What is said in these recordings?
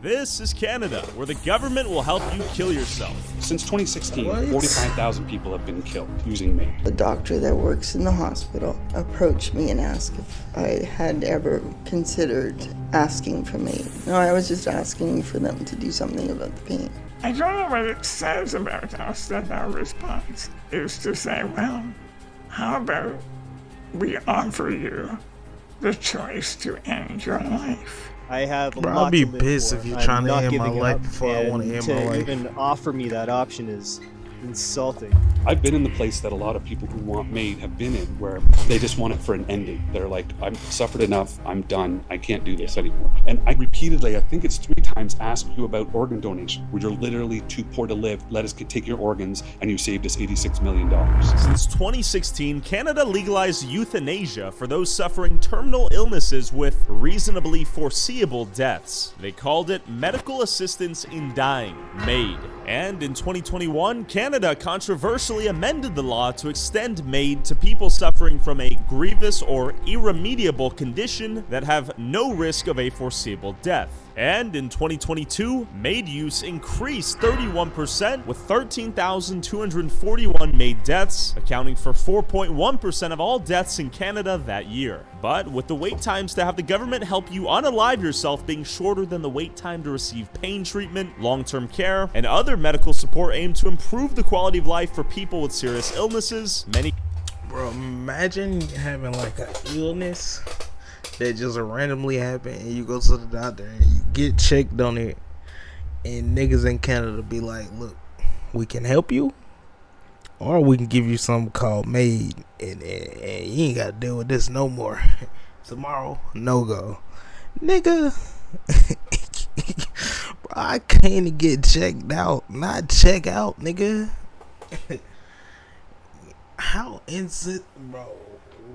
This is Canada, where the government will help you kill yourself. Since 2016, 45,000 people have been killed using MAID. The doctor that works in the hospital approached me and asked if I had ever considered asking for MAID. No, I was just asking for them to do something about the pain. I don't know what it says about us that our response is to say, well, how about we offer you the choice to end your life? I have a Bro, lot I'll be to live pissed for. if you're I'm trying to not end my giving life up, before I want to and end my life. To even offer me that option is insulting. I've been in the place that a lot of people who want MAID have been in, where they just want it for an ending. They're like, I've suffered enough, I'm done, I can't do this anymore. And I repeatedly, I think it's 3 times, asked you about organ donation, where you're literally too poor to live, let us take your organs, and you saved us $86 million. Since 2016, Canada legalized euthanasia for those suffering terminal illnesses with reasonably foreseeable deaths. They called it medical assistance in dying, MAID. And in 2021, Canada controversially amended the law to extend MAID to people suffering from a grievous or irremediable condition that have no risk of a foreseeable death. And in 2022, MAID use increased 31%, with 13,241 MAID deaths, accounting for 4.1% of all deaths in Canada that year. But with the wait times to have the government help you unalive yourself being shorter than the wait time to receive pain treatment, long-term care, and other medical support aimed to improve the quality of life for people with serious illnesses, many... Bro, imagine having like an illness that just randomly happen and you go to the doctor and you get checked on it, and niggas in Canada be like, look, we can help you, or we can give you something called MAID, and you ain't gotta deal with this no more. Tomorrow, no go. Nigga, bro, I can't get checked out, not check out, nigga. How is it, bro?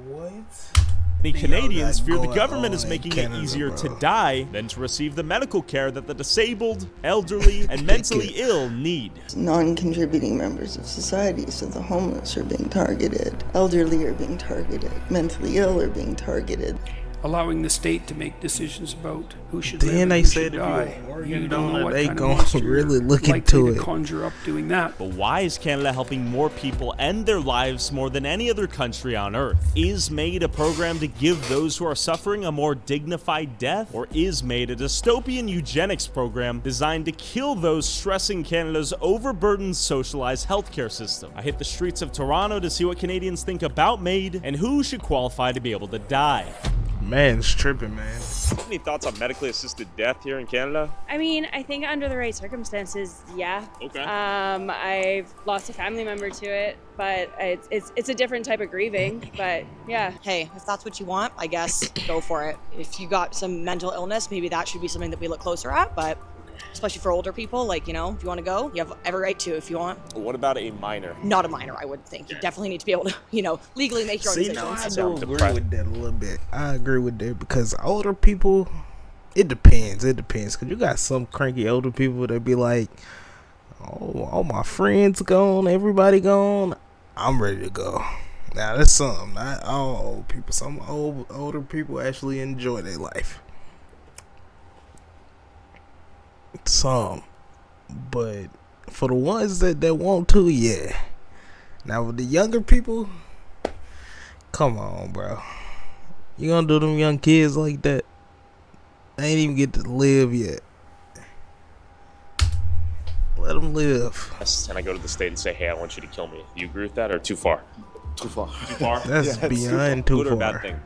What? Many Canadians fear the government is making it easier to die than to receive the medical care that the disabled, elderly, and mentally ill need. Non-contributing members of society, so the homeless are being targeted, elderly are being targeted, mentally ill are being targeted. Allowing the state to make decisions about who should Then live and they who said should if die. you You don't know what they kind of gon' monster really look likely into to it. conjure up doing that. But why is Canada helping more people end their lives more than any other country on earth? Is MAID a program to give those who are suffering a more dignified death? Or is MAID a dystopian eugenics program designed to kill those stressing Canada's overburdened socialized healthcare system? I hit the streets of Toronto to see what Canadians think about MAID and who should qualify to be able to die. Man, it's tripping, man. Any thoughts on medically assisted death here in Canada? I mean, I think under the right circumstances, yeah. Okay. I've lost a family member to it, but it's a different type of grieving, but yeah. Hey, if that's what you want, I guess go for it. If you got some mental illness, maybe that should be something that we look closer at, but especially for older people, like, you know, if you want to go, you have every right to if you want. What about a minor? Not a minor, I would think. You definitely need to be able to, you know, legally make your own See, no, decisions. I do agree with that a little bit. I agree with that because older people, it depends. It depends because you got some cranky older people that be like, oh, all my friends gone, everybody gone, I'm ready to go. Now that's some, not all old people. Some older people actually enjoy their life. Some, but for the ones that want to, yeah. Now with the younger people, come on, bro. You gonna do them young kids like that? They ain't even get to live yet. Let them live. And I go to the state and say, hey, I want you to kill me. Do you agree with that or too far? Too far. Too far? That's beyond too Good far. or bad thing?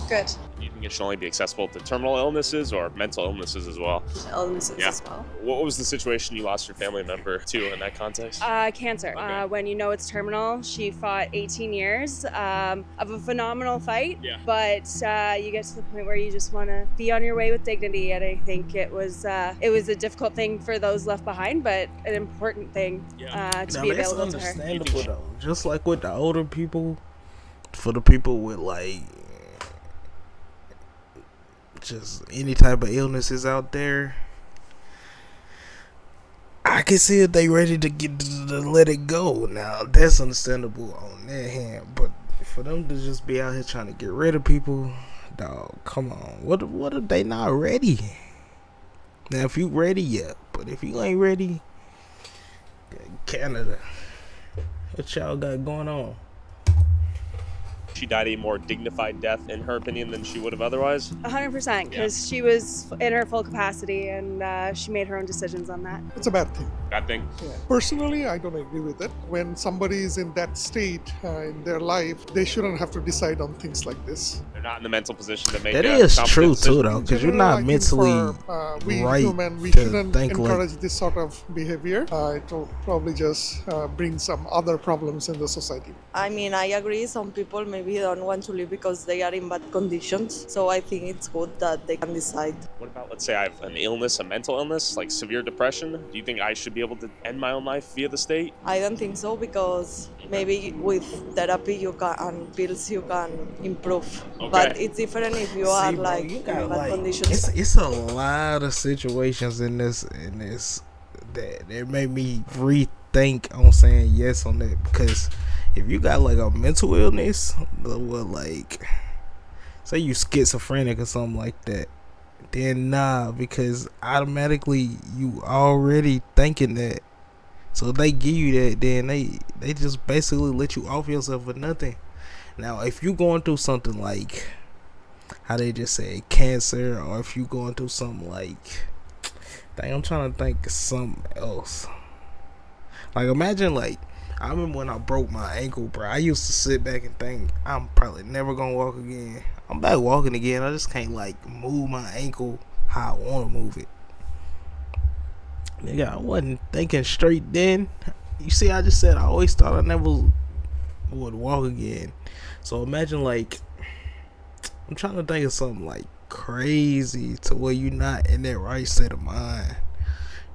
Good. Do you think it should only be accessible to terminal illnesses or mental illnesses as well? Illnesses Yeah. as well. What was the situation you lost your family member to in that context? Cancer. Okay. When you know it's terminal, she fought 18 years of a phenomenal fight. Yeah. But you get to the point where you just want to be on your way with dignity, and I think it was a difficult thing for those left behind, but an important thing to Now, be that's available to her. understandable though. Just like with the older people, for the people with like just any type of illnesses out there, I can see if they ready to get to let it go. Now that's understandable on their hand, but for them to just be out here trying to get rid of people, dog, come on. What if they not ready? Now, if you ready, yeah. But if you ain't ready, Canada. What y'all got going on? She died a more dignified death, in her opinion, than she would have otherwise. 100%, because she was in her full capacity and she made her own decisions on that. It's a bad thing. Bad thing. Yeah. Personally, I don't agree with it. When somebody is in that state in their life, they shouldn't have to decide on things like this. They're not in the mental position to make That a is competent true decision. too, though, because you're not mentally we right human, we to shouldn't think encourage like. this sort of behavior. It will probably just bring some other problems in the society. I mean, I agree. Some people maybe don't want to live because they are in bad conditions. So I think it's good that they can decide. What about, let's say I have an illness, a mental illness, like severe depression? Do you think I should be able to end my own life via the state? I don't think so, because maybe with therapy you can and pills you can improve. Okay. But it's different if you are Bro, like you in got, bad like, conditions. it's a lot of situations in this that made me rethink on saying yes on that, because if you got like a mental illness, well, like say you schizophrenic or something like that, then nah, because automatically you already thinking that. So if they give you that, then they just basically let you off yourself for nothing. Now, if you going through something like how they just say cancer, or if you going through something like, dang, I'm trying to think of something else. Like imagine, like, I remember when I broke my ankle, bro. I used to sit back and think I'm probably never gonna walk again. I'm back walking again. I just can't like move my ankle how I want to move it. Nigga, I wasn't thinking straight then. You see, I just said I always thought I never would walk again. So imagine, like, I'm trying to think of something like crazy to where you're not in that right state of mind.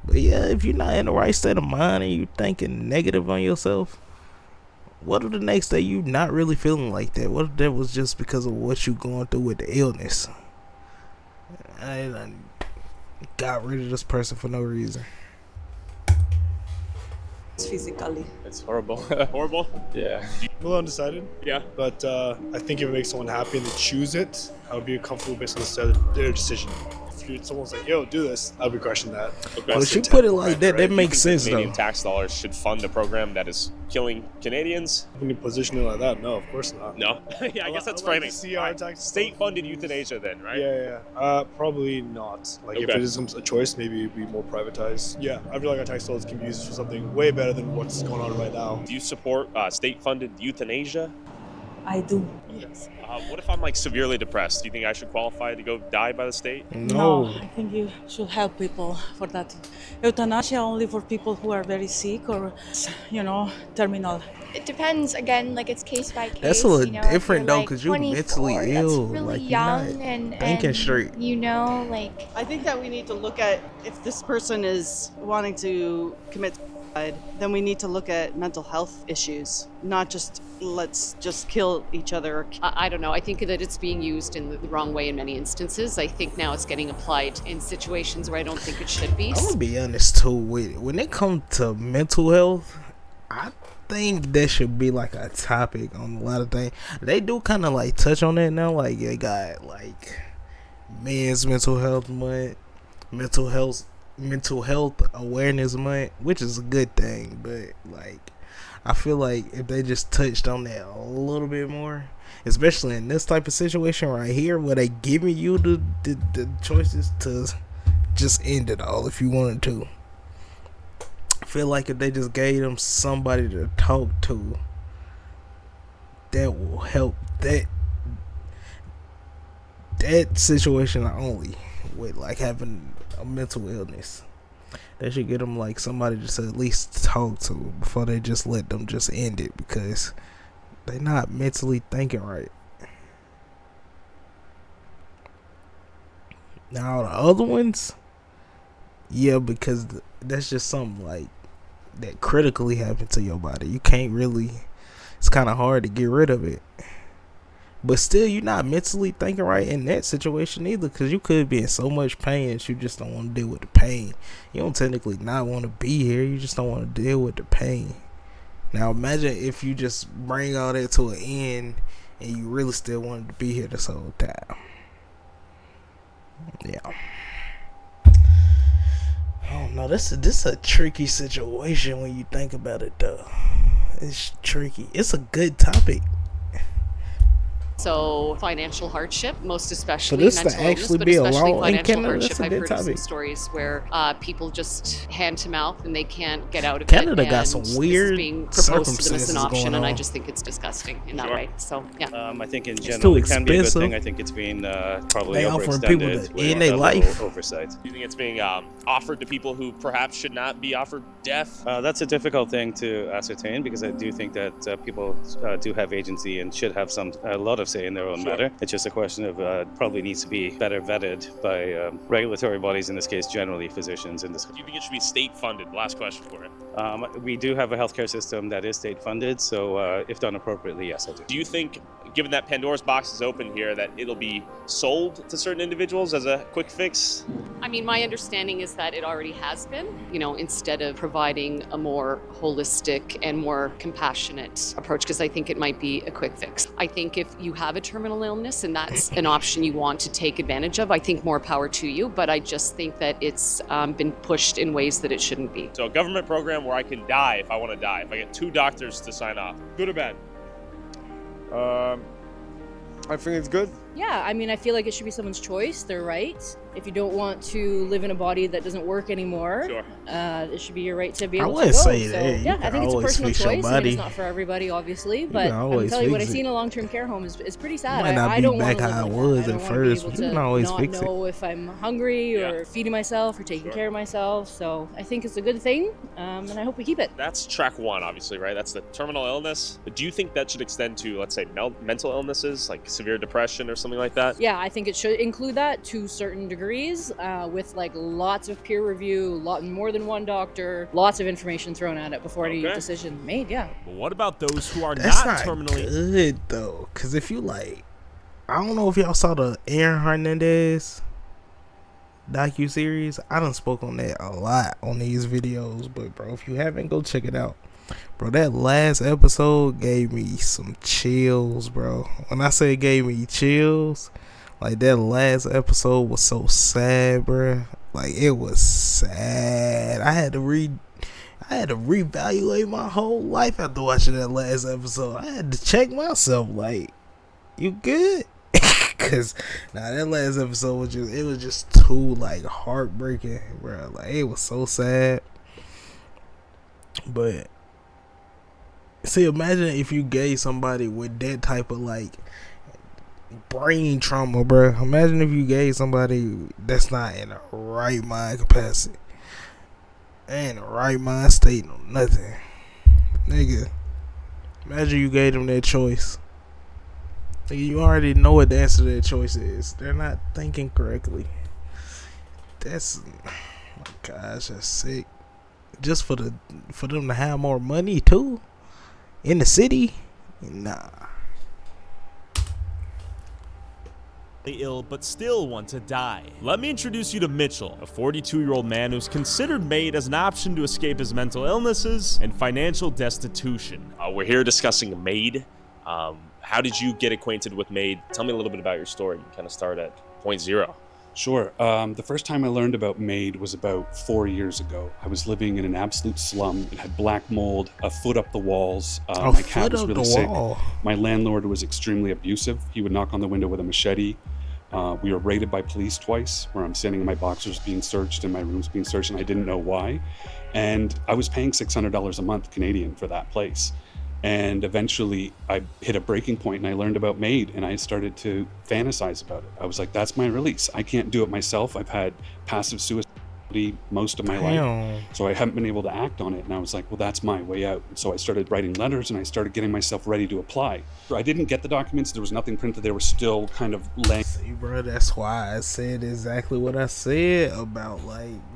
But yeah, if you're not in the right state of mind and you thinking negative on yourself, what if the next day you not really feeling like that? What if that was just because of what you going through with the illness? I done got rid of this person for no reason. Physically. It's horrible. Horrible? Yeah. I'm a little undecided. Yeah. But I think if it makes someone happy and they choose it, I would be comfortable based on their decision. If someone's like, yo, do this, I'll be questioning that. Okay. Well, she put it like that, that makes sense, Canadian though. tax dollars should fund a program that is killing Canadians? When you position it like that, no, of course not. No? Yeah, I guess that's framing. State-funded euthanasia then, right? Yeah. Probably not. Like, if Okay. it is a choice, maybe it'd be more privatized. Yeah, I feel like our tax dollars can be used for something way better than what's going on right now. Do you support state-funded euthanasia? I do. Yes. What if I'm like severely depressed? Do you think I should qualify to go die by the state? No. I think you should help people for that. Euthanasia only for people who are very sick or, terminal. It depends, again, like it's case by case. That's a little if different, you're, though, like, because you're 24, mentally that's ill. really Like, you're young not and thinking straight. like. I think that we need to look at if this person is wanting to commit suicide, then we need to look at mental health issues, not just let's just kill each other. I don't know. I think that it's being used in the wrong way in many instances. I think now it's getting applied in situations where I don't think it should be. I'm gonna be honest too. When it comes to mental health, I think that should be like a topic on a lot of things. They do kind of like touch on that now. Like they got like men's mental health month, mental health awareness month, which is a good thing. But like, I feel like if they just touched on that a little bit more, especially in this type of situation right here, where they giving you the choices to just end it all if you wanted to. I feel like if they just gave them somebody to talk to, that will help that situation only with like having a mental illness. They should get them like somebody just at least talk to before they just let them just end it, because they're not mentally thinking right. Now the other ones, yeah, because that's just something like that critically happened to your body. You can't really, it's kind of hard to get rid of it. But still, you're not mentally thinking right in that situation either, because you could be in so much pain that you just don't want to deal with the pain. You don't technically not want to be here, you just don't want to deal with the pain. Now imagine if you just bring all that to an end and you really still wanted to be here this whole time. Yeah. No, this is a tricky situation when you think about it, though. It's tricky. It's a good topic. So financial hardship, most especially this to mental illness, actually but be a especially law in financial Canada, hardship. that's a I've good heard of some topic. stories where people just hand to mouth and they can't get out of Canada it. got some and this weird is being proposed to them as circumstances an option, going and I on. just think it's disgusting in that way. So yeah. I think in It's general too it can be a good expensive. thing. I think it's been probably They offering people overextended to with end their a life. little oversight. Do you think it's being offered to people who perhaps should not be offered death? That's a difficult thing to ascertain because I do think that people do have agency and should have a lot of say in their own matter. It's just a question of probably needs to be better vetted by regulatory bodies, in this case generally physicians. In this, Do you think it should be state funded? Last question for you. we do have a healthcare system that is state funded, so if done appropriately, yes, I do. Do you think, given that Pandora's box is open here, that it'll be sold to certain individuals as a quick fix? I mean, my understanding is that it already has been, instead of providing a more holistic and more compassionate approach, because I think it might be a quick fix. I think if you have a terminal illness and that's an option you want to take advantage of, I think more power to you, but I just think that it's been pushed in ways that it shouldn't be. So a government program where I can die if I want to die, if I get 2 doctors to sign off. Good or bad? I think it's good. Yeah, I mean, I feel like it should be someone's choice. They're right. If you don't want to live in a body that doesn't work anymore, it should be your right to be able to go. wouldn't say that. So, You yeah, can I think it's a always personal fix your choice. I mean, body. it's not for everybody, obviously, but can I'm always telling you, what I fix see it. in a long-term care home is pretty sad. Might not I be don't back want to how live it like was that. I at don't want to be first, able but you to can always not fix it. know if I'm hungry or feeding myself or taking care of myself. So I think it's a good thing, and I hope we keep it. That's track 1, obviously, right? That's the terminal illness. But do you think that should extend to, let's say, mental illnesses, like severe depression or something like that? Yeah, I think it should include that to certain degrees, with like lots of peer review, more than one doctor, lots of information thrown at it before any decision made. Yeah. But what about those who are That's not not terminally good though, because if you I don't know if y'all saw the Aaron Hernandez docu-series. I done spoke on that a lot on these videos, but bro, if you haven't, go check it out. Bro, that last episode gave me some chills, bro. When I say it gave me chills, like that last episode was so sad, bro. Like it was sad. I had to reevaluate my whole life after watching that last episode. I had to check myself, like, you good? Cause that last episode was just too heartbreaking, bro. Like it was so sad. But see, imagine if you gave somebody with that type of brain trauma, bro. Imagine if you gave somebody that's not in the right mind capacity, ain't in the right mind state, no nothing, nigga. Imagine you gave them that choice. Nigga, you already know what the answer to that choice is. They're not thinking correctly. That's, oh my gosh, that's sick. Just for them to have more money too in the city, nah. ill but still want to die. Let me introduce you to Mitchell, a 42-year-old man who's considered MAID as an option to escape his mental illnesses and financial destitution. We're here discussing MAID. How did you get acquainted with MAID? Tell me a little bit about your story. You kind of start at point 0. Sure. The first time I learned about MAID was about 4 years ago. I was living in an absolute slum. It had black mold, a foot up the walls. My cat was really sick. My landlord was extremely abusive. He would knock on the window with a machete. We were raided by police twice, where I'm standing in my boxers being searched and my room's being searched, and I didn't know why. And I was paying $600 a month Canadian for that place. And eventually I hit a breaking point and I learned about MAID and I started to fantasize about it. I was like, that's my release. I can't do it myself. I've had passive suicide most of my life. So I haven't been able to act on it. And I was like, well, that's my way out. And so I started writing letters and I started getting myself ready to apply. I didn't get the documents. There was nothing printed. They were still kind of laying. See, bro, that's why I said exactly what I said about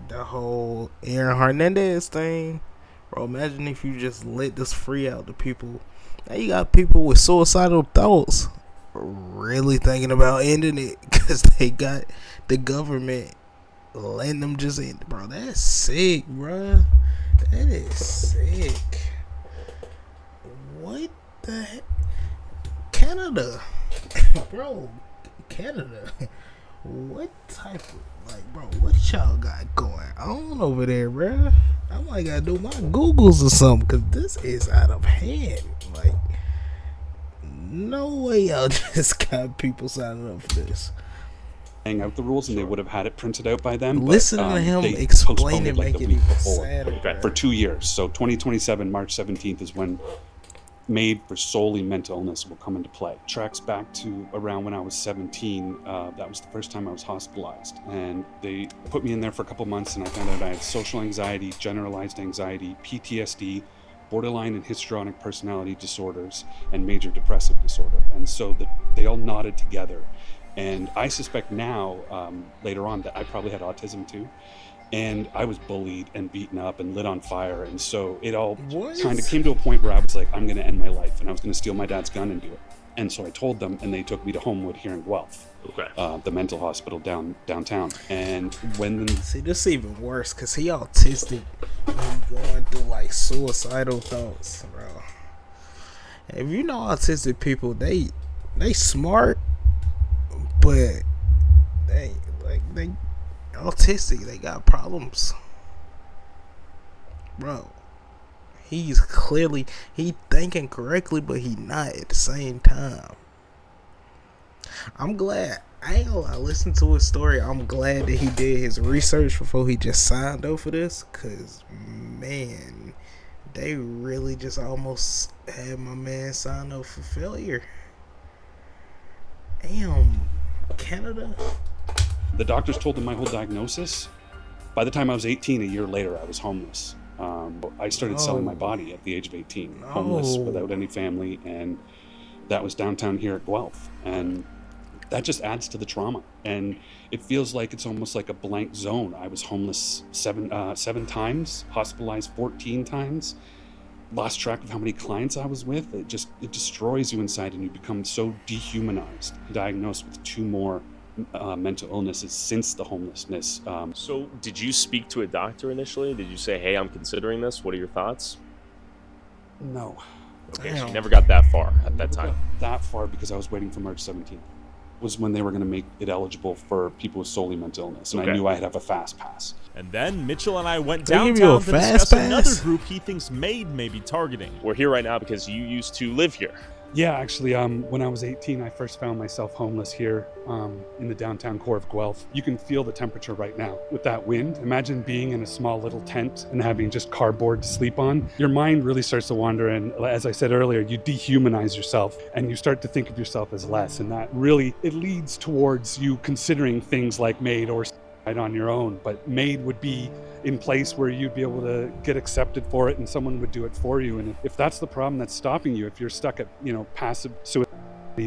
the whole Aaron Hernandez thing. Bro, imagine if you just let this free out to people. Now you got people with suicidal thoughts really thinking about ending it because they got the government letting them just end. Bro, that's sick, bro. That is sick. What the heck? Canada. Bro, Canada. What type of... Like, bro, what y'all got going on over there, bro? I might gotta do my Googles or something, cause this is out of hand. Like, no way y'all just got people signing up for this. Out the rules, and they would have had it printed out by then. Listen to him they explain postponed it, like make the it week even before sadder. for 2 years. So 2027, March 17th is when MAID for solely mental illness will come into play. Tracks back to around when I was 17. That was the first time I was hospitalized, and they put me in there for a couple months, and I found out I had social anxiety, generalized anxiety, PTSD, borderline and histrionic personality disorders, and major depressive disorder. And so they all knotted together. And I suspect now, later on, that I probably had autism too. And I was bullied and beaten up and lit on fire. And so it all kind of came to a point where I was like, I'm going to end my life. And I was going to steal my dad's gun and do it. And so I told them, and they took me to Homewood here in Guelph, the mental hospital downtown. And when... See, this is even worse, because he autistic and going through, like, suicidal thoughts, bro. If you know autistic people, they smart, but they autistic, they got problems, bro. He's clearly thinking correctly, but he not at the same time. I'm glad. I ain't gonna lie, listen to his story. I'm glad that he did his research before he just signed up for this, cause man, they really just almost had my man sign up for failure. Damn, Canada. The doctors told him my whole diagnosis. By the time I was 18, a year later, I was homeless. I started selling my body at the age of 18, homeless, without any family, and that was downtown here at Guelph. And that just adds to the trauma. And it feels like it's almost like a blank zone. I was homeless seven times, hospitalized 14 times, lost track of how many clients I was with. It destroys you inside, and you become so dehumanized. Diagnosed with 2 more mental illnesses since the homelessness. So did you speak to a doctor initially? Did you say, hey, I'm considering this? What are your thoughts? No. Okay, so you never got that far at that time. That far because I was waiting for March 17th. Was when they were going to make it eligible for people with solely mental illness, and I knew I'd have a fast pass. And then Mitchell and I went They give downtown you to a fast discuss pass? another group he thinks MAID may be targeting. We're here right now because you used to live here. Yeah, actually, when I was 18, I first found myself homeless here in the downtown core of Guelph. You can feel the temperature right now with that wind. Imagine being in a small little tent and having just cardboard to sleep on. Your mind really starts to wander, and as I said earlier, you dehumanize yourself and you start to think of yourself as less, and that really, it leads towards you considering things like MAID or on your own. But MAID would be in place where you'd be able to get accepted for it and someone would do it for you. And if that's the problem that's stopping you, if you're stuck at passive suicide,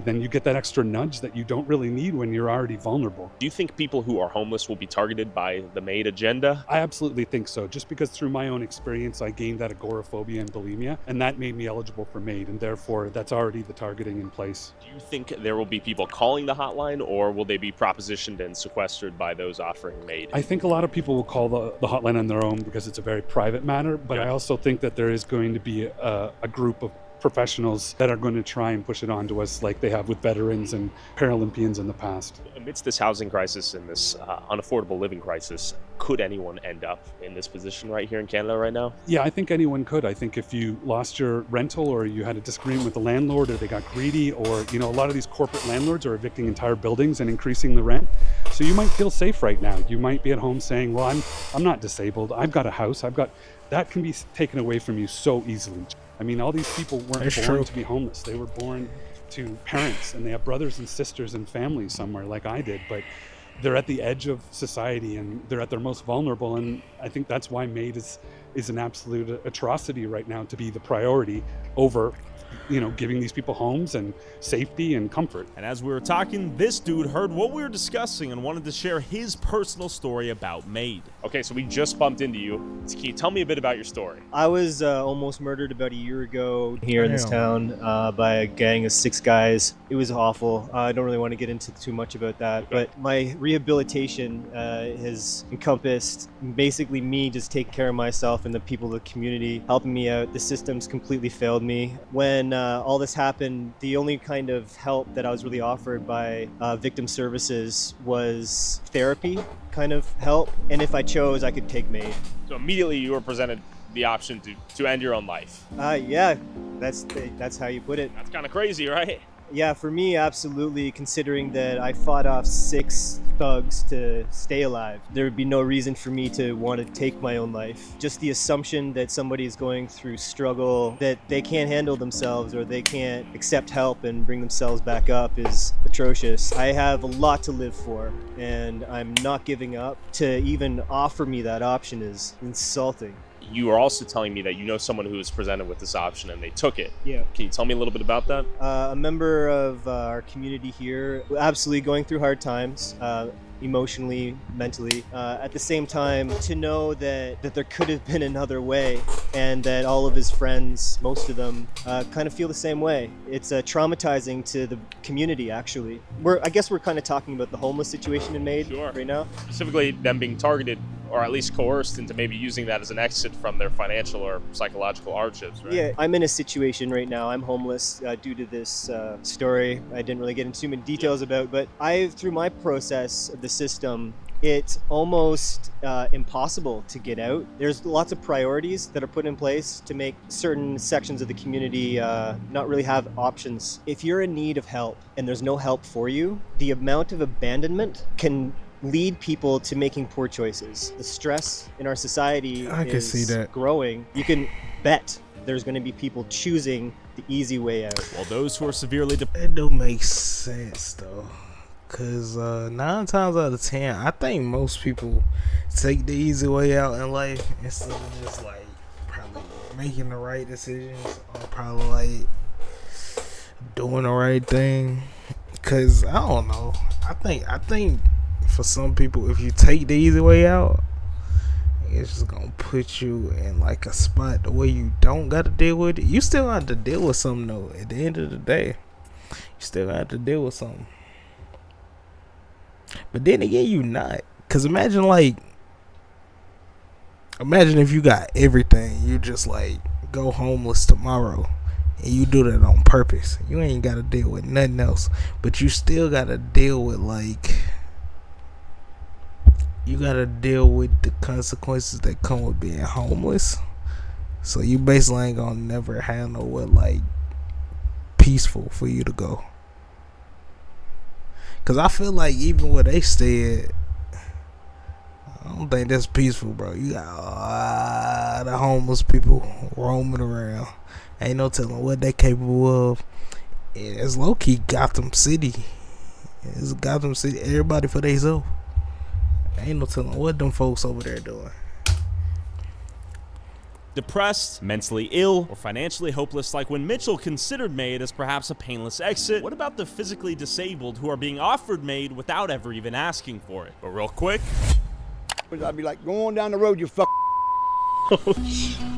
then you get that extra nudge that you don't really need when you're already vulnerable. Do you think people who are homeless will be targeted by the MAID agenda? I absolutely think so, just because through my own experience I gained that agoraphobia and bulimia, and that made me eligible for MAID, and therefore that's already the targeting in place. Do you think there will be people calling the hotline, or will they be propositioned and sequestered by those offering MAID? I think a lot of people will call the hotline on their own because it's a very private matter, but I also think that there is going to be a group of professionals that are going to try and push it on to us like they have with veterans and Paralympians in the past. Amidst this housing crisis and this unaffordable living crisis, could anyone end up in this position right here in Canada right now? Yeah, I think anyone could. I think if you lost your rental or you had a disagreement with the landlord or they got greedy, or a lot of these corporate landlords are evicting entire buildings and increasing the rent. So you might feel safe right now. You might be at home saying, well, I'm not disabled. I've got a house. That can be taken away from you so easily. I mean, all these people weren't born to be homeless. They were born to parents, and they have brothers and sisters and families somewhere like I did, but they're at the edge of society and they're at their most vulnerable. And I think that's why MAID is an absolute atrocity right now, to be the priority over giving these people homes and safety and comfort. And as we were talking, this dude heard what we were discussing and wanted to share his personal story about MAID. Okay, so we just bumped into you. So can you tell me a bit about your story? I was almost murdered about a year ago here in this town by a gang of 6 guys. It was awful. I don't really want to get into too much about that, but my rehabilitation has encompassed basically me just taking care of myself and the people of the community, helping me out. The system's completely failed me. When all this happened, the only kind of help that I was really offered by victim services was therapy kind of help. And if I chose, I could take MAID. So immediately you were presented the option to end your own life. Yeah, that's how you put it. That's kind of crazy, right? Yeah, for me, absolutely, considering that I fought off 6 thugs to stay alive. There would be no reason for me to want to take my own life. Just the assumption that somebody is going through struggle, that they can't handle themselves or they can't accept help and bring themselves back up is atrocious. I have a lot to live for, and I'm not giving up. To even offer me that option is insulting. You are also telling me that you know someone who was presented with this option and they took it. Yeah. Can you tell me a little bit about that? A member of our community here, absolutely going through hard times, emotionally, mentally. At the same time, to know that there could have been another way, and that all of his friends, most of them, kind of feel the same way. It's traumatizing to the community, actually. I guess we're kind of talking about the homeless situation in Maid right now. Specifically, them being targeted or at least coerced into maybe using that as an exit from their financial or psychological hardships, right? Yeah, I'm in a situation right now. I'm homeless due to this story I didn't really get into too many details about, but through my process of the system, it's almost impossible to get out. There's lots of priorities that are put in place to make certain sections of the community not really have options. If you're in need of help and there's no help for you, the amount of abandonment can lead people to making poor choices. The stress in our society is growing. You can bet there's going to be people choosing the easy way out. While those who are severely It do make sense though, cause 9 times out of 10, I think most people take the easy way out in life instead of just like probably making the right decisions or probably like doing the right thing. Cause I don't know. I think for some people, if you take the easy way out, it's just gonna put you in like a spot the way you don't gotta deal with it. You still have to deal with something though. At the end of the day, you still have to deal with something. But then again, you not. Cause imagine if you got everything, you just like go homeless tomorrow. And you do that on purpose. You ain't gotta deal with nothing else. But you still gotta deal with you gotta deal with the consequences that come with being homeless. So you basically ain't gonna never handle what like peaceful for you to go. Cause I feel like even what they said, I don't think that's peaceful, bro. You got a lot of homeless people roaming around. Ain't no telling what they capable of. It's low key Gotham City. It's Gotham City. Everybody for themselves. Ain't no telling what them folks over there doing. Depressed, mentally ill, or financially hopeless, like when Mitchell considered MAID as perhaps a painless exit. What about the physically disabled who are being offered MAID without ever even asking for it? But real quick, I'd be like, go on down the road, you fuck.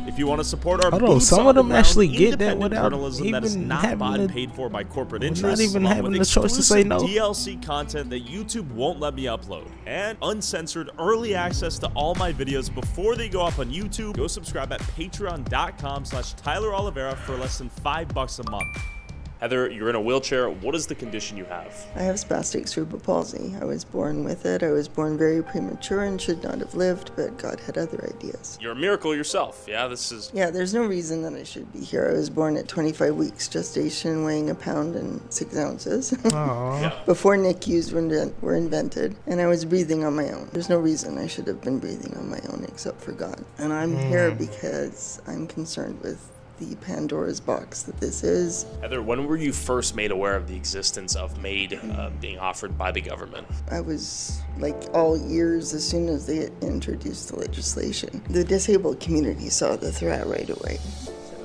if you want to support our some of them actually get that without journalism that is even not bought and having paid for by corporate not interests, even along having with the choice to say exclusive no. DLC content that YouTube won't let me upload, and uncensored early access to all my videos before they go up on YouTube. Go subscribe at patreon.com/Tyler Oliveira for less than $5 a month. Heather, you're in a wheelchair. What is the condition you have? I have spastic cerebral palsy. I was born with it. I was born very premature and should not have lived, but God had other ideas. You're a miracle yourself. Yeah, Yeah, there's no reason that I should be here. I was born at 25 weeks gestation, weighing 1 pound and 6 ounces. Before NICUs were invented, and I was breathing on my own. There's no reason I should have been breathing on my own except for God. And I'm here because I'm concerned with the Pandora's box that this is. Heather, when were you first made aware of the existence of MAID being offered by the government? I was like all ears as soon as they introduced the legislation. The disabled community saw the threat right away.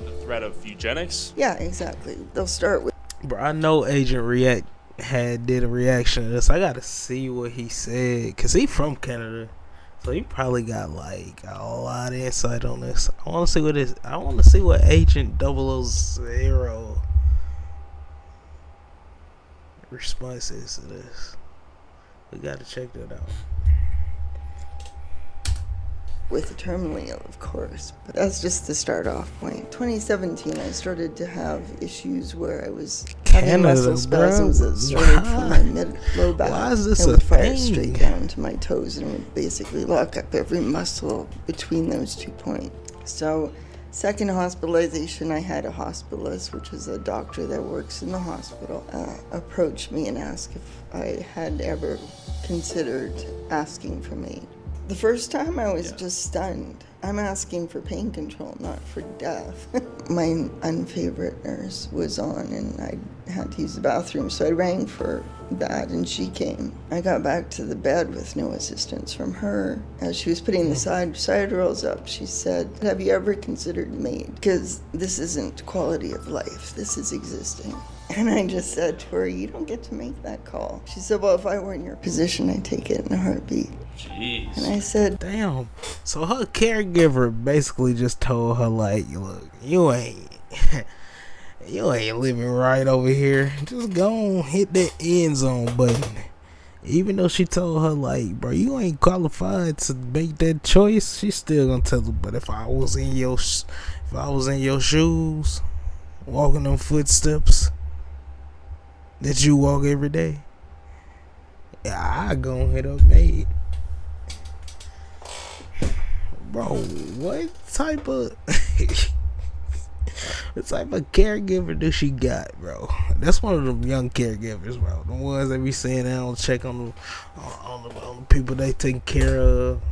The threat of eugenics? Yeah, exactly. They'll start with... Bro, I know Agent React did a reaction to this. I gotta see what he said, cause he from Canada. So he probably got like a lot of insight on this. I want to see what Agent 000 response is to this. We gotta check that out. with the terminally ill, of course, but that's just the start off point. 2017, I started to have issues where I was having muscle spasms that started from my low back. Why is this and a would fire thing? straight down to my toes and would basically lock up every muscle between those 2 points. So, second hospitalization, I had a hospitalist, which is a doctor that works in the hospital, approach me and ask if I had ever considered asking for MAID. The first time I was just stunned. I'm asking for pain control, not for death. My unfavorite nurse was on and I had to use the bathroom, so I rang for that and she came. I got back to the bed with no assistance from her. As she was putting the side rolls up, she said, "Have you ever considered MAID? Because this isn't quality of life, this is existing." And I just said to her, "You don't get to make that call." She said, "Well, if I were in your position, I'd take it in a heartbeat." Jeez. And I said, damn. So her caregiver basically just told her, like, look, you ain't living right over here. Just go on, hit that end zone button. Even though she told her, like, bro, you ain't qualified to make that choice, she's still gonna tell her, but if I was in your shoes, walking them footsteps that you walk every day, yeah, I go and hit up MAID. Bro, what type of caregiver does she got, bro? That's one of them young caregivers, bro. The ones that be saying they don't check on the people they take care of.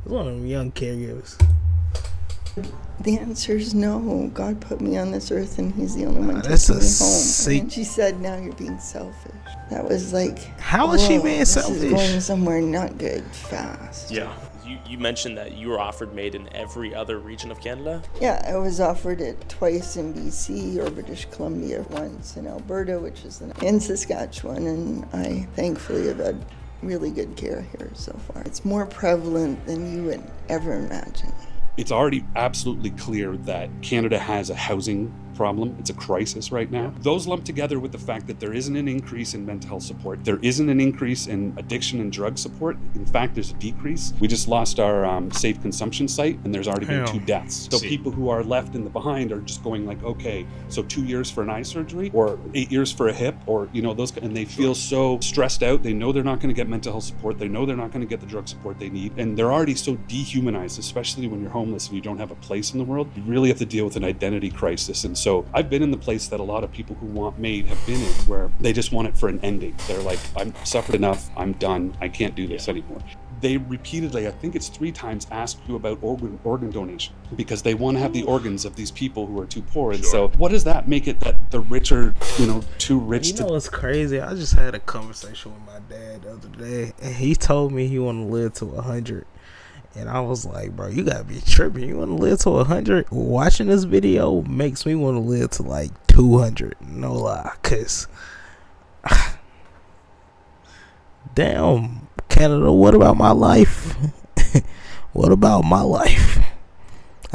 It's one of them young caregivers. the answer is no. God put me on this earth and he's the only one taking me home. And she said, now you're being selfish. That was like, how is she being selfish? This is going somewhere not good fast. Yeah. You mentioned that you were offered MAID in every other region of Canada? Yeah, I was offered it twice in BC or British Columbia, once in Alberta, which is in Saskatchewan, and I thankfully have had really good care here so far. It's more prevalent than you would ever imagine. It's already absolutely clear that Canada has a housing problem. It's a crisis right now. Those lumped together with the fact that there isn't an increase in mental health support, there isn't an increase in addiction and drug support. In fact, there's a decrease. We just lost our safe consumption site, and there's already been 2 deaths. So people who are left in the behind are just going like, okay, so 2 years for an eye surgery, or 8 years for a hip, or those, and they feel so stressed out. They know they're not going to get mental health support. They know they're not going to get the drug support they need, and they're already so dehumanized, especially when you're homeless and you don't have a place in the world. You really have to deal with an identity crisis. And so I've been in the place that a lot of people who want MAID have been in, where they just want it for an ending. They're like, I've suffered enough, I'm done, I can't do this anymore. They repeatedly, I think it's 3 times, ask you about organ donation because they want to have the organs of these people who are too poor. And so what does that make it that the rich are, too rich to... What's crazy? I just had a conversation with my dad the other day, and he told me he wanted to live to 100. And I was like, bro, you gotta be tripping. You want to live to 100? Watching this video makes me want to live to like 200. No lie, cause damn, Canada, what about my life? What about my life?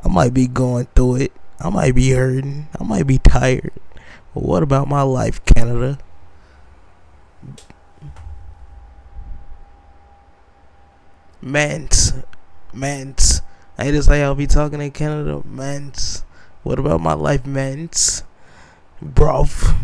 I might be going through it. I might be hurting. I might be tired. But what about my life, Canada? Mans. I just say I'll be talking in Canada. Mans. What about my life, mans? Bruv.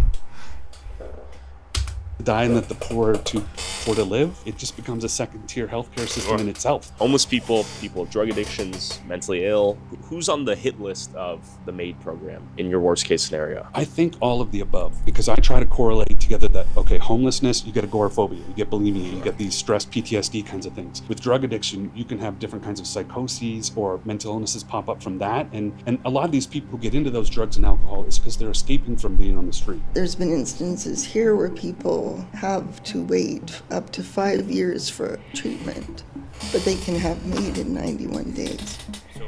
Dying that the poor are too poor to live, it just becomes a second-tier healthcare system in itself. Homeless people with drug addictions, mentally ill. Who's on the hit list of the MAID program in your worst-case scenario? I think all of the above, because I try to correlate together that, okay, homelessness, you get agoraphobia, you get bulimia, you get these stress, PTSD kinds of things. With drug addiction, you can have different kinds of psychoses or mental illnesses pop up from that, and a lot of these people who get into those drugs and alcohol is because they're escaping from being on the street. There's been instances here where people have to wait up to 5 years for treatment, but they can have MAID in 91 days. So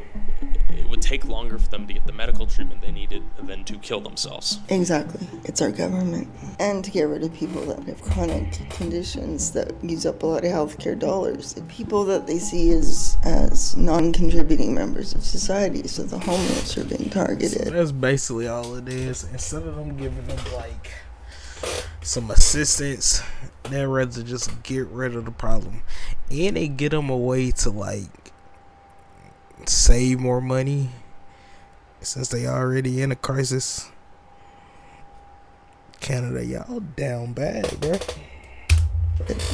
it would take longer for them to get the medical treatment they needed than to kill themselves. Exactly. It's our government. And to get rid of people that have chronic conditions that use up a lot of healthcare dollars. The people that they see as non-contributing members of society, so the homeless are being targeted. So that's basically all it is. Instead of them giving them like some assistance, they'd rather just get rid of the problem, and they get them a way to like save more money since they already in a crisis. Canada, y'all down bad, bro.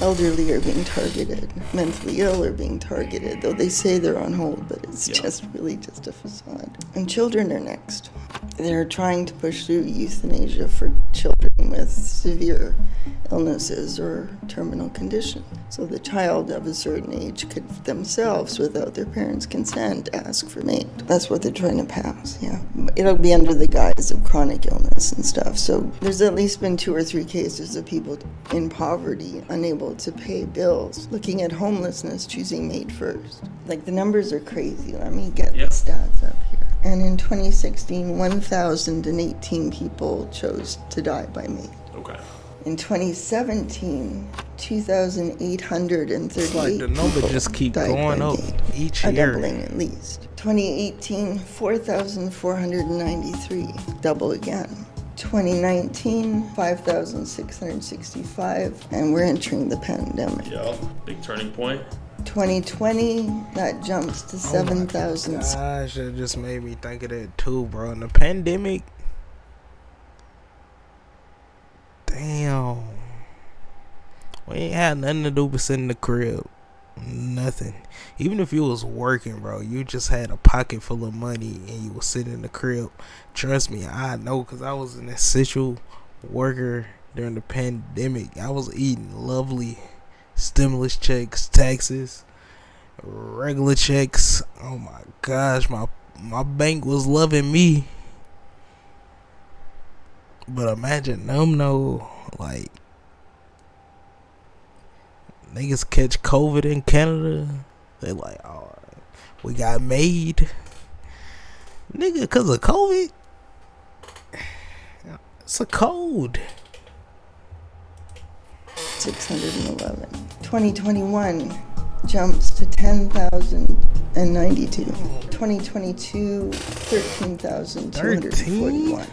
Elderly are being targeted, mentally ill are being targeted, though they say they're on hold, but it's just really just a facade. And children are next. They're trying to push through euthanasia for children with severe illnesses or terminal conditions. So the child of a certain age could themselves, without their parents' consent, ask for MAID. That's what they're trying to pass, yeah. It'll be under the guise of chronic illness and stuff. So there's at least been 2 or 3 cases of people in poverty unable to pay bills, looking at homelessness, choosing MAID first. Like, the numbers are crazy. Let me get the stats up here. And in 2016, 1,018 people chose to die by MAID. Okay. In 2017, 2,838 It's like the number just keep going up each year. Doubling at least. 2018, 4,493, double again. 2019, 5,665, and we're entering the pandemic. Yeah, big turning point. 2020, that jumps to 7,000. Gosh, that just made me think of that too, bro. In the pandemic, damn, we ain't had nothing to do but sit in the crib. Nothing. Even if you was working, bro, you just had a pocket full of money and you was sitting in the crib. Trust me, I know, because I was an essential worker during the pandemic. I was eating lovely stimulus checks, taxes, regular checks. Oh my gosh, my bank was loving me. But imagine them, though, like, niggas catch COVID in Canada. They like, oh, we got MAID. Nigga, because of COVID? It's a code. 611. 2021 jumps to 10,092. 2022, 13,241.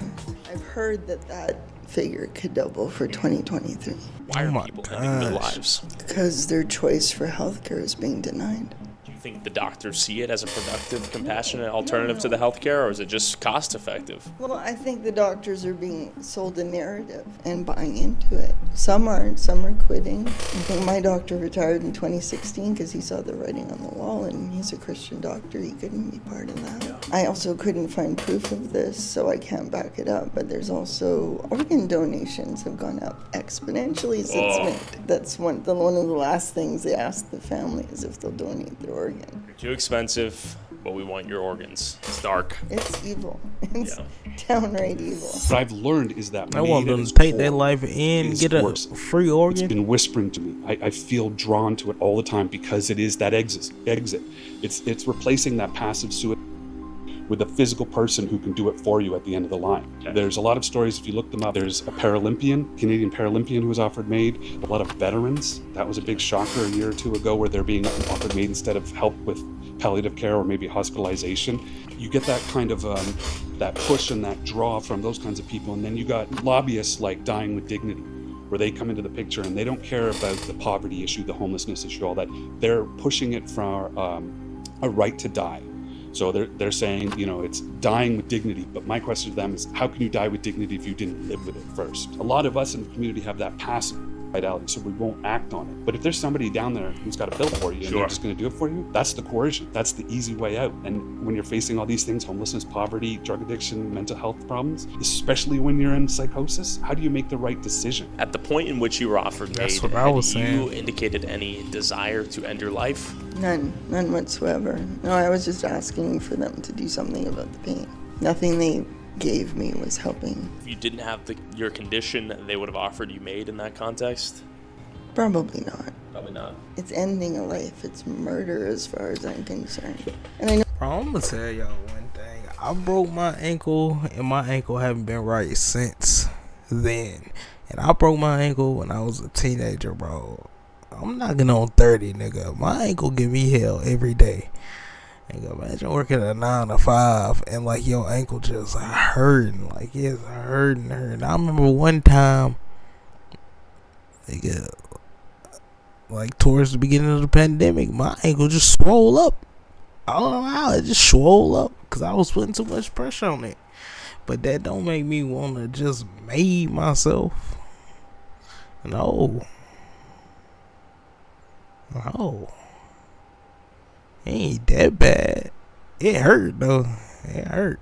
I've heard that figure could double for 2023. Why are people ending their lives? Because their choice for healthcare is being denied. Do you think the doctors see it as a productive, compassionate alternative to the healthcare, or is it just cost effective? Well, I think the doctors are being sold a narrative and buying into it. Some aren't, some are quitting. I think my doctor retired in 2016 because he saw the writing on the wall, and he's a Christian doctor. He couldn't be part of that. I also couldn't find proof of this, so I can't back it up, but there's also organ donations have gone up exponentially since MAID. That's one of the last things they ask the family is if they'll donate their organ. Too expensive, but we want your organs. It's dark. It's evil. It's downright evil. What I've learned is that I want them to take their life and get a free organ. It's been whispering to me. I feel drawn to it all the time because it is that exit. It's replacing that passive suicide with a physical person who can do it for you at the end of the line. There's a lot of stories, if you look them up, there's a Canadian Paralympian who was offered MAID, a lot of veterans. That was a big shocker a year or 2 ago where they're being offered MAID instead of help with palliative care or maybe hospitalization. You get that kind of that push and that draw from those kinds of people, and then you got lobbyists like Dying with Dignity, where they come into the picture and they don't care about the poverty issue, the homelessness issue, all that. They're pushing it for a right to die. So they're saying, it's dying with dignity. But my question to them is, how can you die with dignity if you didn't live with it first? A lot of us in the community have that passive vitality, so we won't act on it. But if there's somebody down there who's got a bill for you and they're just going to do it for you, that's the coercion. That's the easy way out. And when you're facing all these things, homelessness, poverty, drug addiction, mental health problems, especially when you're in psychosis, how do you make the right decision? At the point in which you were offered That's MAID, what I was had you saying. indicated any desire to end your life? None whatsoever. No, I was just asking for them to do something about the pain. Nothing they gave me was helping. If you didn't have your condition, they would have offered you MAID in that context? Probably not. Probably not. It's ending a life. It's murder as far as I'm concerned. And I know. Bro, I'm gonna tell y'all one thing. I broke my ankle, and my ankle haven't been right since then. And I broke my ankle when I was a teenager, bro. I'm knocking on 30, nigga. My ankle give me hell every day. Nigga, imagine working a 9 to 5 and like your ankle just hurting, like it's hurting. I remember one time, nigga, like towards the beginning of the pandemic, my ankle just swole up. I don't know how it just swole up because I was putting too much pressure on it. But that don't make me want to just maid myself. No. No. It ain't that bad. It hurt though. It hurt.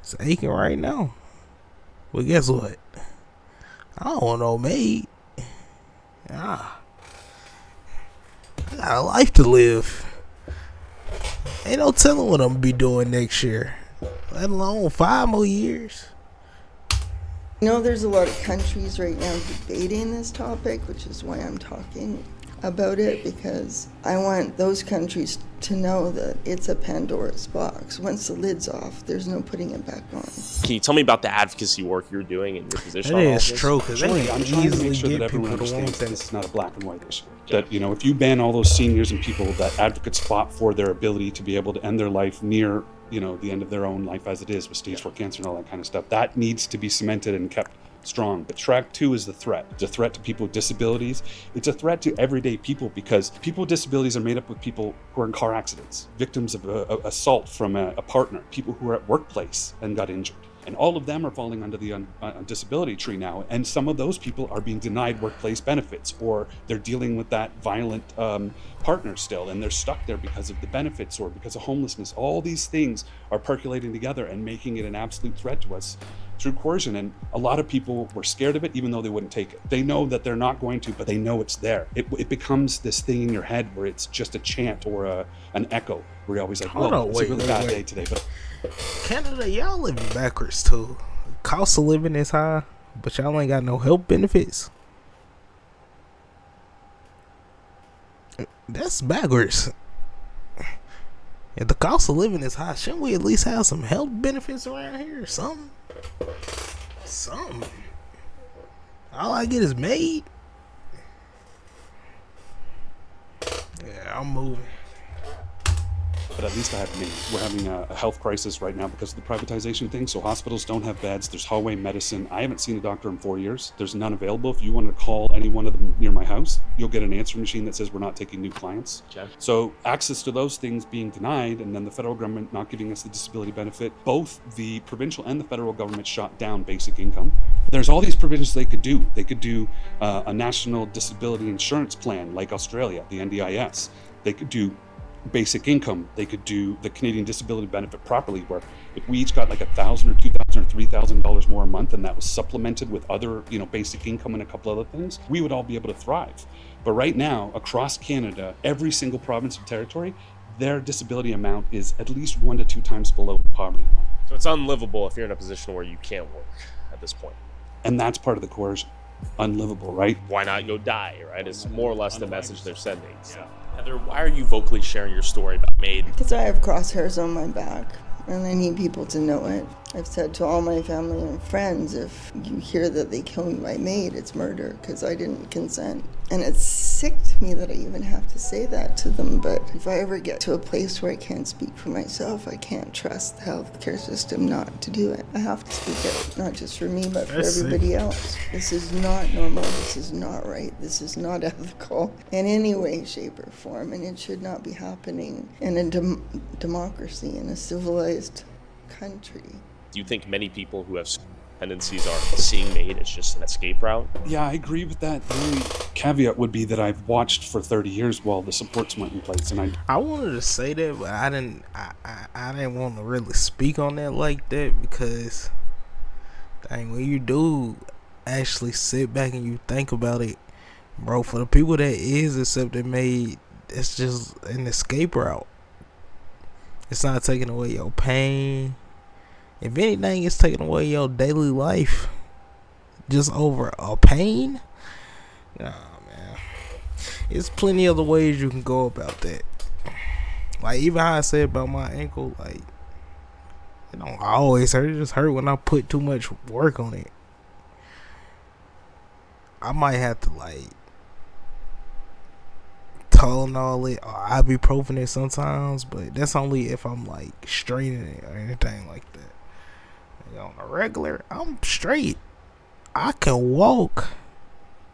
It's aching right now. But guess what? I don't want no maid. I got a life to live. Ain't no telling what I'm gonna be doing next year. Let alone 5 more years. You know, there's a lot of countries right now debating this topic, which is why I'm talking about it, because I want those countries to know that it's a Pandora's box. Once the lid's off, there's no putting it back on. Can you tell me about the advocacy work you're doing in your position? That is true, because I'm trying to make sure that everyone understands that this is not a black and white issue. That, you know, if you ban all those seniors and people that advocates fought for their ability to be able to end their life near, you know, the end of their own life as it is with stage 4 cancer and all that kind of stuff, that needs to be cemented and kept strong. But track 2 is the threat. It's a threat to people with disabilities. It's a threat to everyday people, because people with disabilities are made up of people who are in car accidents, victims of assault from a partner, people who are at workplace and got injured. And all of them are falling under the disability tree now. And some of those people are being denied workplace benefits, or they're dealing with that violent partner still, and they're stuck there because of the benefits or because of homelessness. All these things are percolating together and making it an absolute threat to us through coercion. And a lot of people were scared of it, even though they wouldn't take it. They know that they're not going to, but they know it's there. It becomes this thing in your head where it's just a chant or an echo, where you're always like, well, it's a really bad day today. But Canada, y'all living backwards too. Cost of living is high, but y'all ain't got no health benefits. That's backwards. If the cost of living is high, shouldn't we at least have some health benefits around here or something? Something. All I get is maid. Yeah, I'm moving. But at least I have me. We're having a health crisis right now because of the privatization thing. So hospitals don't have beds. There's hallway medicine. I haven't seen a doctor in 4 years. There's none available. If you want to call any one of them near my house, you'll get an answering machine that says we're not taking new clients. Okay. So access to those things being denied, and then the federal government not giving us the disability benefit. Both the provincial and the federal government shot down basic income. There's all these provisions they could do. They could do a national disability insurance plan like Australia, the NDIS. They could do basic income. They could do the Canadian disability benefit properly, where if we each got like $1,000 or $2,000 or $3,000 more a month, and that was supplemented with other, you know, basic income and a couple other things, we would all be able to thrive. But right now, across Canada, every single province and territory, their disability amount is at least 1 to 2 times below the poverty line. So it's unlivable if you're in a position where you can't work at this point. And that's part of the coercion. Unlivable, right? Why not go die, right? It's more or less the message they're sending. So. Heather, why are you vocally sharing your story about MAID? Because I have crosshairs on my back, and I need people to know it. I've said to all my family and friends, if you hear that they killed my maid, it's murder, because I didn't consent. And it's sick to me that I even have to say that to them, but if I ever get to a place where I can't speak for myself, I can't trust the healthcare system not to do it. I have to speak it, not just for me, but for everybody else. This is not normal, this is not right, this is not ethical in any way, shape, or form, and it should not be happening in a democracy, in a civilized country. Do you think many people who have tendencies are seeing MAID as just an escape route? Yeah, I agree with that. The only caveat would be that I've watched for 30 years while the supports went in place, and I wanted to say that, but I didn't want to really speak on that like that, because dang, when you do actually sit back and you think about it, bro, for the people that is accepted MAID, it's just an escape route. It's not taking away your pain. If anything, it's taking away your daily life just over a pain. Nah, man. It's plenty other ways you can go about that. Like, even how I said about my ankle, like, it don't always hurt. It just hurt when I put too much work on it. I might have to, like, Tylenol it or ibuprofen it sometimes, but that's only if I'm, like, straining it or anything like that. On a regular, I'm straight. I can walk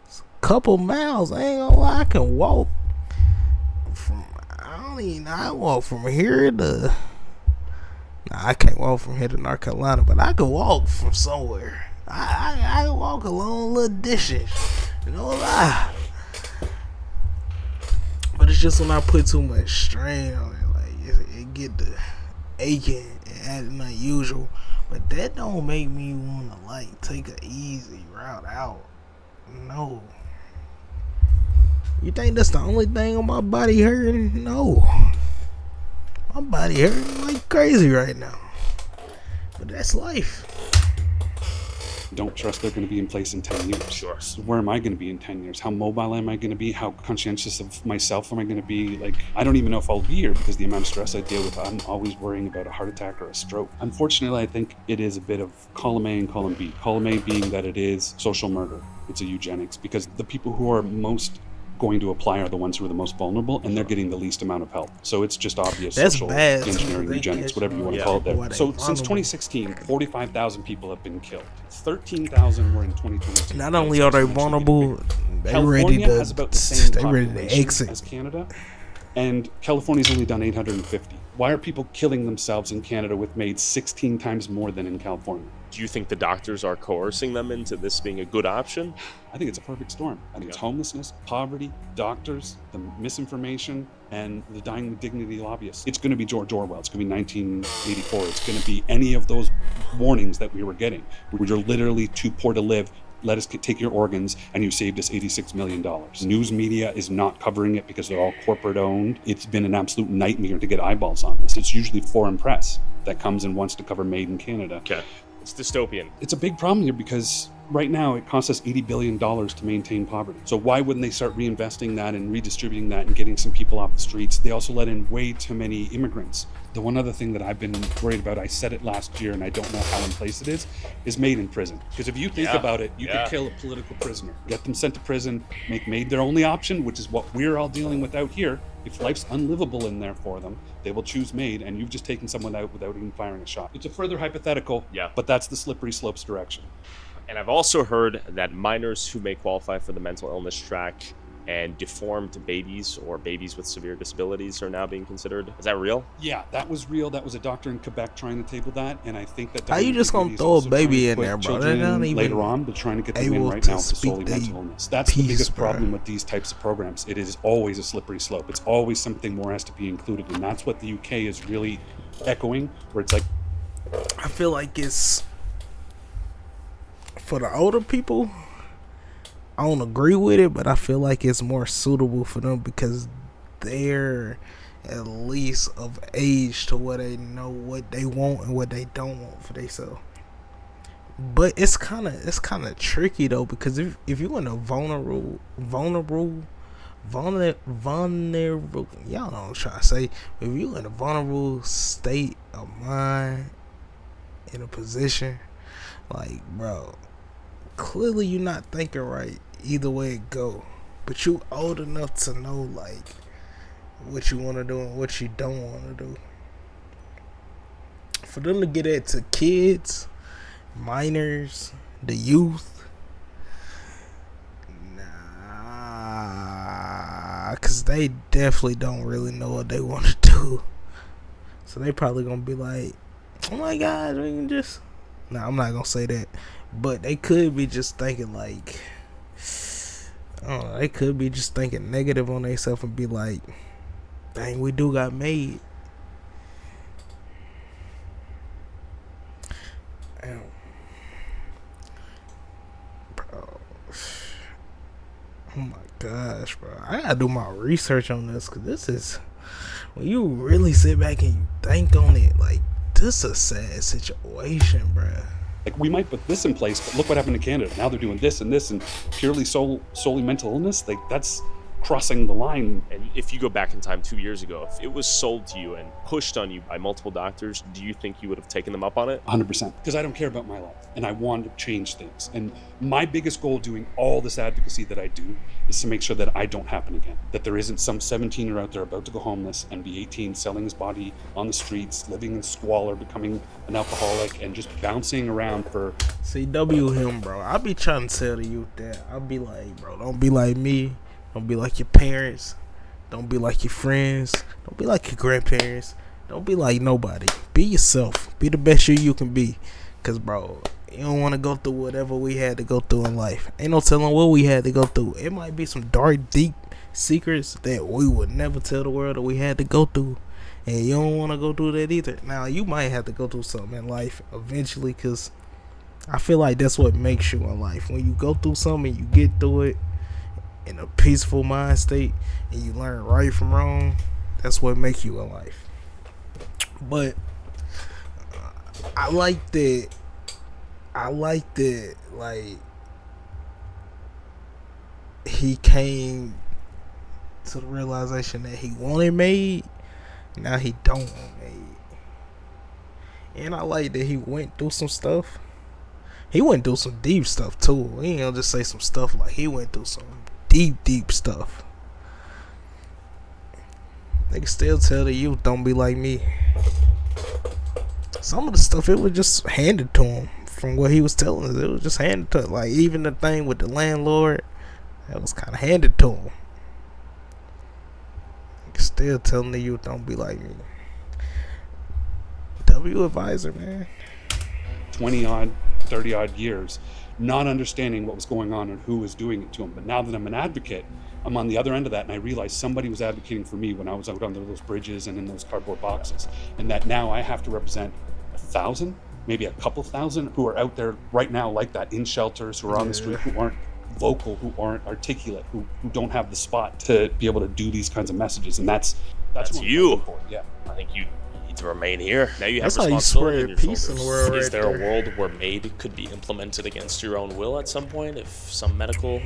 a couple miles. I ain't gonna lie, I can walk from, I I don't even know. I walk from here to. Nah, I can't walk from here to North Carolina, but I can walk from somewhere. I can walk a long little distance. No lie. But it's just when I put too much strain on it, like it get the aching and acting unusual. But that don't make me want to like take an easy route out. No. You think that's the only thing on my body hurting? No. My body hurting like crazy right now. But that's life. Don't trust they're going to be in place in 10 years. Sure. So where am I going to be in 10 years? How mobile am I going to be? How conscientious of myself am I going to be? Like, I don't even know if I'll be here because the amount of stress I deal with, I'm always worrying about a heart attack or a stroke. Unfortunately, I think it is a bit of column A and column B. Column A being that it is social murder. It's a eugenics because the people who are most going to apply are the ones who are the most vulnerable, and they're getting the least amount of help. So it's just obvious that's social bad. engineering, eugenics, whatever you want to call it there. So since 2016, 45,000 people have been killed. 13,000 were in 2022. Not only are they vulnerable, they ready California to, has about the same they ready to population exit. as Canada, and California's only done 850. Why are people killing themselves in Canada with made 16 times more than in California? Do you think the doctors are coercing them into this being a good option? I think it's a perfect storm. I think it's homelessness, poverty, doctors, the misinformation, and the dying with dignity lobbyists. It's going to be George Orwell. It's going to be 1984. It's going to be any of those warnings that we were getting. You're literally too poor to live. Let us take your organs, and you saved us $86 million. News media is not covering it because they're all corporate owned. It's been an absolute nightmare to get eyeballs on this. It's usually foreign press that comes and wants to cover Made in Canada. Okay. It's dystopian. It's a big problem here because right now it costs us $80 billion to maintain poverty. So why wouldn't they start reinvesting that and redistributing that and getting some people off the streets? They also let in way too many immigrants. The one other thing that I've been worried about, I said it last year and I don't know how in place it is Made in prison. Because if you think about it, you could kill a political prisoner, get them sent to prison, make Made their only option, which is what we're all dealing with out here. If life's unlivable in there for them, they will choose Made, and you've just taken someone out without even firing a shot. It's a further hypothetical, but that's the slippery slopes direction. And I've also heard that minors who may qualify for the mental illness track and deformed babies or babies with severe disabilities are now being considered. Is that real? Yeah, that was real. That was a doctor in Quebec trying to table that, and I think that... How you just gonna throw a baby in there, bro? They're not even later on, but trying to get them in right now for solely mental illness. That's the biggest problem with these types of programs. It is always a slippery slope. It's always something more has to be included, and that's what the UK is really echoing, where it's like... I feel like it's... For the older people... I don't agree with it, but I feel like it's more suitable for them because they're at least of age to where they know what they want and what they don't want for themselves. But it's kind of tricky though, because if you're in a vulnerable, y'all know what I'm trying to say. If you're in a vulnerable state of mind, in a position, like, bro, clearly you're not thinking right either way it go, but you old enough to know like what you want to do and what you don't want to do. For them to get it to kids, minors, the youth, cause they definitely don't really know what they want to do, so they probably gonna be like, oh my god, we can just... I'm not gonna say that, but they could be just thinking like, I don't know, they could be just thinking negative on themselves and be like, dang, we do got made. Damn. Bro. Oh my gosh, bro. I gotta do my research on this, because this is, when you really sit back and you think on it, like, this is a sad situation, bro. Like, we might put this in place, but look what happened in Canada. Now they're doing this and this, and purely solely mental illness. Like, that's crossing the line. And if you go back in time 2 years ago, if it was sold to you and pushed on you by multiple doctors, do you think you would have taken them up on it? 100%. Because I don't care about my life, and I want to change things. And my biggest goal doing all this advocacy that I do is to make sure that I don't happen again. That there isn't some 17-year out there about to go homeless and be 18, selling his body on the streets, living in squalor, becoming an alcoholic, and just bouncing around for... CW him, bro. I be trying to tell the youth that. I'll be like, bro, don't be like me. Don't be like your parents. Don't be like your friends. Don't be like your grandparents. Don't be like nobody. Be yourself. Be the best you can be. Cause bro, you don't want to go through whatever we had to go through in life. Ain't no telling what we had to go through. It might be some dark, deep secrets that we would never tell the world that we had to go through. And you don't want to go through that either. Now, you might have to go through something in life eventually, because I feel like that's what makes you in life. When you go through something, you get through it in a peaceful mind state, and you learn right from wrong. That's what makes you in life. But I like that, like, he came to the realization that he wanted made. Now he don't want made. And I like that he went through some stuff. He went through some deep stuff too. He ain't gonna just say some stuff. Like, he went through some deep stuff. They can still tell the youth, don't be like me. Some of the stuff, it was just handed to him. From what he was telling us, it was just handed to him. Like, even the thing with the landlord, that was kind of handed to him. Still telling the youth, don't be like me. W advisor, man. 20 odd, 30 odd years, not understanding what was going on and who was doing it to him. But now that I'm an advocate, I'm on the other end of that, and I realized somebody was advocating for me when I was out under those bridges and in those cardboard boxes. And that now I have to represent 1,000, maybe a couple thousand who are out there right now like that, in shelters, who are on the street, who aren't vocal, who aren't articulate, who don't have the spot to be able to do these kinds of messages. And that's you. Yeah, I think you need to remain here. Now you have That's how you responsibility spread on your peace in shoulders. the world Is right there a there. world where MAID could be implemented against your own will at some point if some medical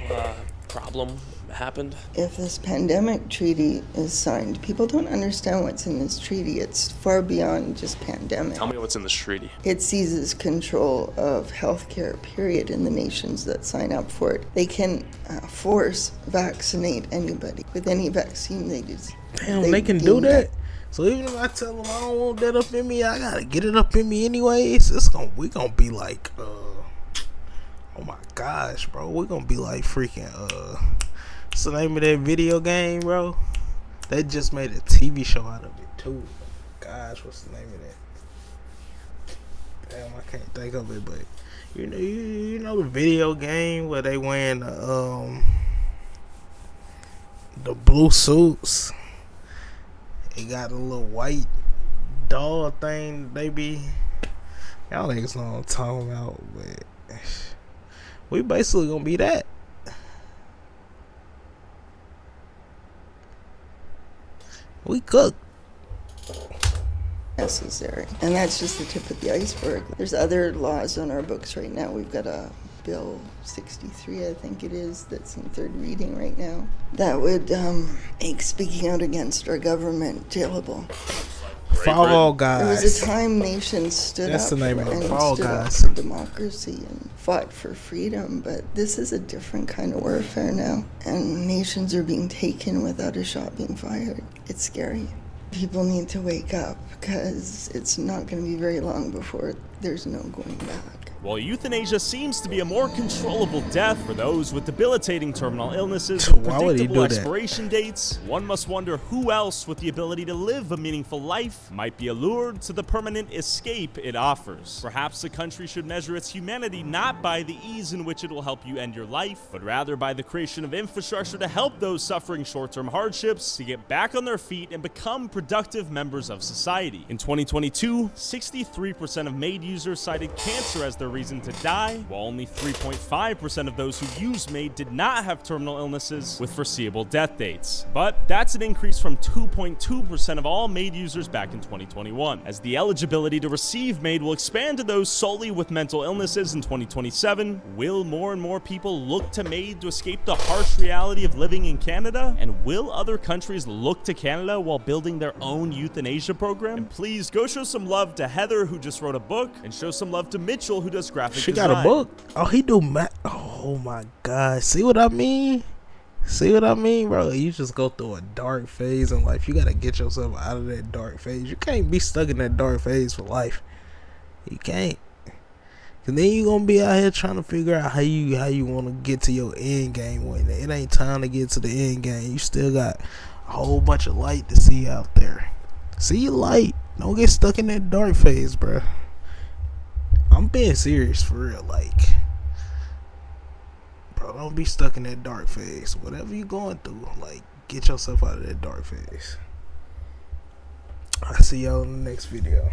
problem happened? If this pandemic treaty is signed, people don't understand what's in this treaty. It's far beyond just pandemic. Tell me what's in this treaty. It seizes control of healthcare, period, in the nations that sign up for it. They can force vaccinate anybody with any vaccine they do. Damn, they can do that? So even if I tell them I don't want that up in me, I gotta get it up in me anyways. We gonna be like, oh my gosh, bro. We're gonna be like freaking, what's the name of that video game, bro? They just made a TV show out of it too. Gosh, what's the name of that? Damn, I can't think of it, but you know the video game where they wearing the blue suits. They got a little white doll thing. They be, y'all niggas know what I'm talking about, but we basically gonna be that. We cook. Necessary. And that's just the tip of the iceberg. There's other laws on our books right now. We've got a Bill 63, I think it is, that's in third reading right now. That would make speaking out against our government jailable. Fall Guys. There was a time nations stood That's up the name of it. and Fall stood Guys. up for democracy and fought for freedom, but this is a different kind of warfare now, and nations are being taken without a shot being fired. It's scary. People need to wake up, because it's not going to be very long before there's no going back. While euthanasia seems to be a more controllable death for those with debilitating terminal illnesses Why with would he predictable do that? expiration dates, one must wonder who else with the ability to live a meaningful life might be allured to the permanent escape it offers. Perhaps the country should measure its humanity not by the ease in which it will help you end your life, but rather by the creation of infrastructure to help those suffering short-term hardships to get back on their feet and become productive members of society. In 2022, 63% of MAID users cited cancer as their reason to die, while only 3.5% of those who used MAID did not have terminal illnesses with foreseeable death dates. But that's an increase from 2.2% of all MAID users back in 2021. As the eligibility to receive MAID will expand to those solely with mental illnesses in 2027, will more and more people look to MAID to escape the harsh reality of living in Canada? And will other countries look to Canada while building their own euthanasia program? And please go show some love to Heather, who just wrote a book, and show some love to Mitchell, who does graphic She design. got a book. Oh, he do oh my god. See what I mean? See what I mean, bro? You just go through a dark phase in life. You gotta get yourself out of that dark phase. You can't be stuck in that dark phase for life. You can't. Cause then you gonna be out here trying to figure out how you want to get to your end game when it ain't time to get to the end game. You still got a whole bunch of light to see out there. See light. Don't get stuck in that dark phase, bro. I'm being serious for real. Like, bro, don't be stuck in that dark phase. Whatever you going through, like, get yourself out of that dark phase. I'll see y'all in the next video.